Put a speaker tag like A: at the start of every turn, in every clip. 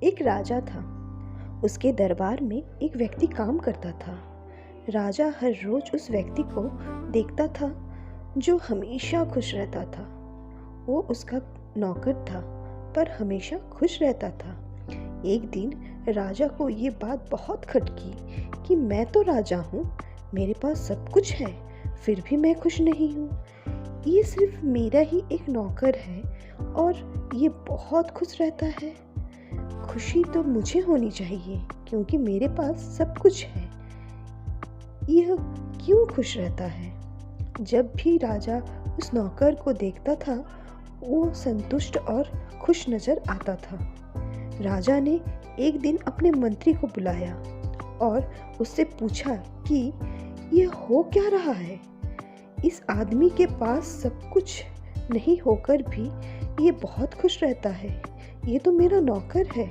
A: एक राजा था। उसके दरबार में एक व्यक्ति काम करता था। राजा हर रोज उस व्यक्ति को देखता था जो हमेशा खुश रहता था। वो उसका नौकर था पर हमेशा खुश रहता था। एक दिन राजा को ये बात बहुत खटकी कि मैं तो राजा हूँ, मेरे पास सब कुछ है, फिर भी मैं खुश नहीं हूँ। ये सिर्फ मेरा ही एक नौकर है और ये बहुत खुश रहता है। खुशी तो मुझे होनी चाहिए क्योंकि मेरे पास सब कुछ है। यह क्यों खुश रहता है? जब भी राजा उस नौकर को देखता था वो संतुष्ट और खुश नजर आता था। राजा ने एक दिन अपने मंत्री को बुलाया और उससे पूछा कि यह हो क्या रहा है? इस आदमी के पास सब कुछ नहीं होकर भी ये बहुत खुश रहता है। ये तो मेरा नौकर है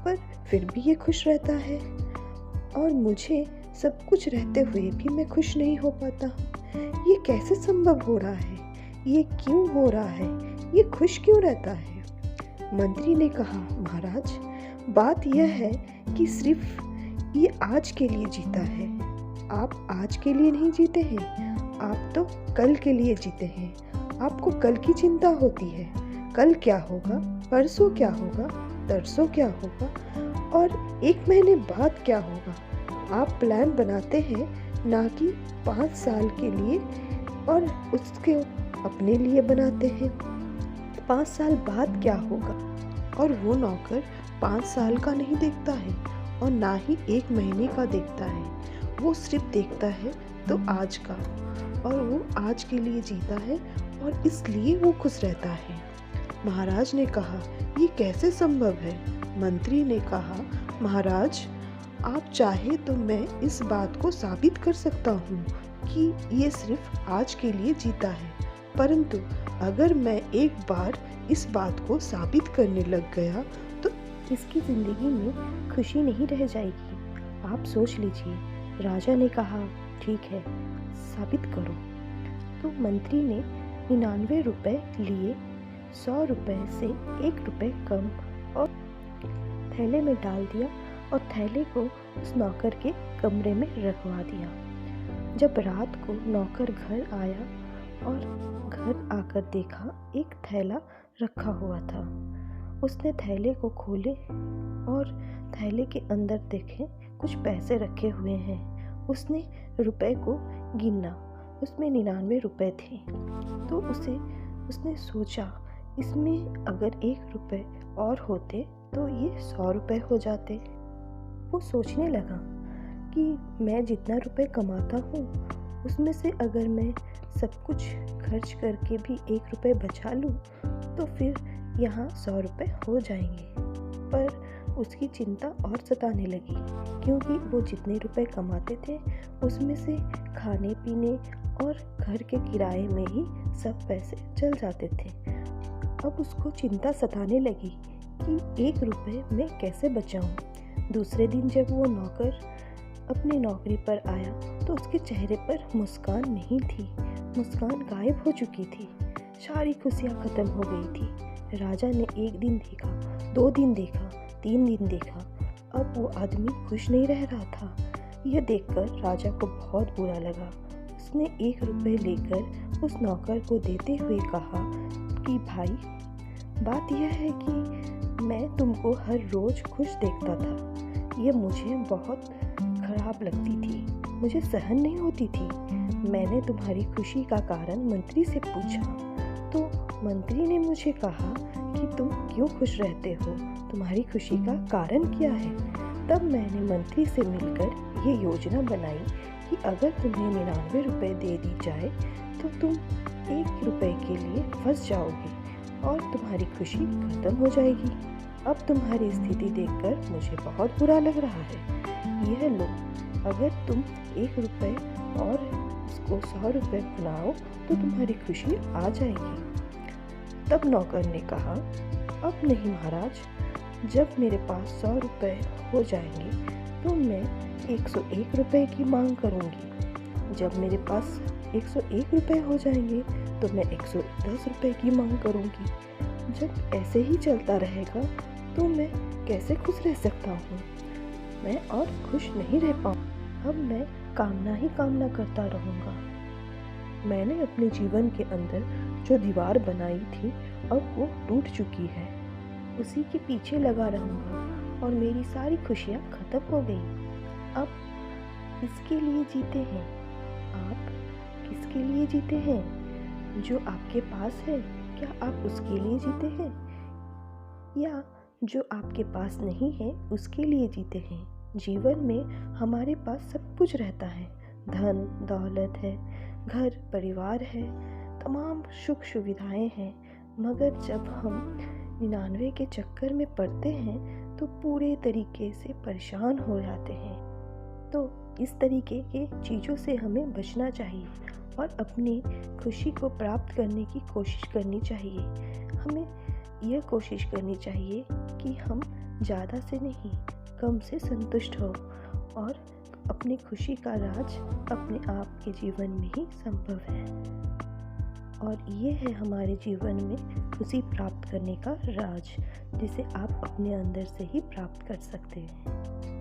A: पर फिर भी ये खुश रहता है और मुझे सब कुछ रहते हुए भी मैं खुश नहीं हो पाता हूँ। ये कैसे संभव हो रहा है? ये क्यों हो रहा है? ये खुश क्यों रहता है? मंत्री ने कहा, महाराज, बात यह है कि सिर्फ ये आज के लिए जीता है। आप आज के लिए नहीं जीते हैं, आप तो कल के लिए जीते हैं। आपको कल की चिंता होती है, कल क्या होगा, परसों क्या होगा, तरसों क्या होगा और एक महीने बाद क्या होगा। आप प्लान बनाते हैं ना कि 5 साल के लिए और उसके अपने लिए बनाते हैं 5 साल बाद क्या होगा। और वो नौकर 5 साल का नहीं देखता है और ना ही 1 महीने का देखता है। वो सिर्फ देखता है तो आज का, और वो आज के लिए जीता है और इसलिए वो खुश रहता है। महाराज ने कहा, ये कैसे संभव है? मंत्री ने कहा, महाराज, आप चाहे तो मैं इस बात को साबित कर सकता हूँ कि ये सिर्फ आज के लिए जीता है, परंतु अगर मैं एक बार इस बात को साबित करने लग गया तो इसकी जिंदगी में खुशी नहीं रह जाएगी। आप सोच लीजिए। राजा ने कहा, ठीक है, साबित करो। तो मंत्री ने 99 रुपए लिए, 100 रुपए से 1 रुपए कम और थैले में डाल दिया और थैले को उस नौकर के कमरे में रखवा दिया। जब रात को नौकर घर आया और घर आकर देखा एक थैला रखा हुआ था। उसने थैले को खोले और थैले के अंदर देखे कुछ पैसे रखे हुए हैं। उसने रुपए को गिना, उसमें 99 रुपए थे। तो उसने सोचा, इसमें अगर 1 रुपए और होते तो ये 100 रुपए हो जाते। वो सोचने लगा कि मैं जितना रुपए कमाता हूँ उसमें से अगर मैं सब कुछ खर्च करके भी 1 रुपए बचा लूँ तो फिर यहाँ 100 रुपए हो जाएंगे। पर उसकी चिंता और सताने लगी क्योंकि वो जितने रुपए कमाते थे उसमें से खाने पीने और घर के किराए में ही सब पैसे चल जाते थे। अब उसको चिंता सताने लगी कि 1 रुपए मैं कैसे बचाऊं। दूसरे दिन जब वो नौकर अपनी नौकरी पर आया तो उसके चेहरे पर मुस्कान नहीं थी, मुस्कान गायब हो चुकी थी। सारी खुशियाँ खत्म हो गई थी। राजा ने 1 दिन देखा, 2 दिन देखा, 3 दिन देखा, अब वो आदमी खुश नहीं रह रहा था। यह देखकर राजा को बहुत बुरा लगा। उसने 1 रुपए लेकर उस नौकर को देते हुए कहा कि भाई, बात यह है कि मैं तुमको हर रोज खुश देखता था। ये मुझे बहुत खराब लगती थी, मुझे सहन नहीं होती थी। मैंने तुम्हारी खुशी का कारण मंत्री से पूछा तो मंत्री ने मुझे कहा कि तुम क्यों खुश रहते हो, तुम्हारी खुशी का कारण क्या है। तब मैंने मंत्री से मिलकर ये योजना बनाई कि अगर तुम्हें 99 रुपए दे दी जाए तो तुम 1 रुपए के लिए फंस जाओगे और तुम्हारी खुशी खत्म हो जाएगी। अब तुम्हारी स्थिति देखकर मुझे बहुत बुरा लग रहा है। यह लो, अगर तुम 1 रुपए और इसको 100 रुपए बनाओ तो तुम्हारी खुशी आ जाएगी। तब नौकर ने कहा, अब नहीं महाराज, जब मेरे पास 100 रुपए हो जाएंगे तो मैं 101 रुपए की मांग करूँगी। जब मेरे पास 101 रुपए हो जाएंगे तो मैं 110 रुपए की मांग करूँगी। जब ऐसे ही चलता रहेगा तो मैं कैसे खुश रह सकता हूँ? मैं और खुश नहीं रह पाऊँ। अब मैं कामना ही कामना करता रहूँगा। मैंने अपने जीवन के अंदर जो दीवार बनाई थी अब वो टूट चुकी है। उसी के पीछे लगा रहूँगा और मेरी सारी खुशियाँ खत्म हो गई। अब किसके लिए जीते हैं? आप किसके लिए जीते हैं? जो आपके पास है, क्या आप उसके लिए जीते हैं? या जो आपके पास नहीं है उसके लिए जीते हैं? जीवन में हमारे पास सब कुछ रहता है। धन दौलत है, घर परिवार है, तमाम सुख सुविधाएं हैं, मगर जब हम 99 के चक्कर में पड़ते हैं तो पूरे तरीके से परेशान हो जाते हैं। तो इस तरीके के चीज़ों से हमें बचना चाहिए और अपनी खुशी को प्राप्त करने की कोशिश करनी चाहिए। हमें यह कोशिश करनी चाहिए कि हम ज़्यादा से नहीं, कम से संतुष्ट हो और अपनी खुशी का राज अपने आप के जीवन में ही संभव है। और ये है हमारे जीवन में खुशी प्राप्त करने का राज, जिसे आप अपने अंदर से ही प्राप्त कर सकते हैं।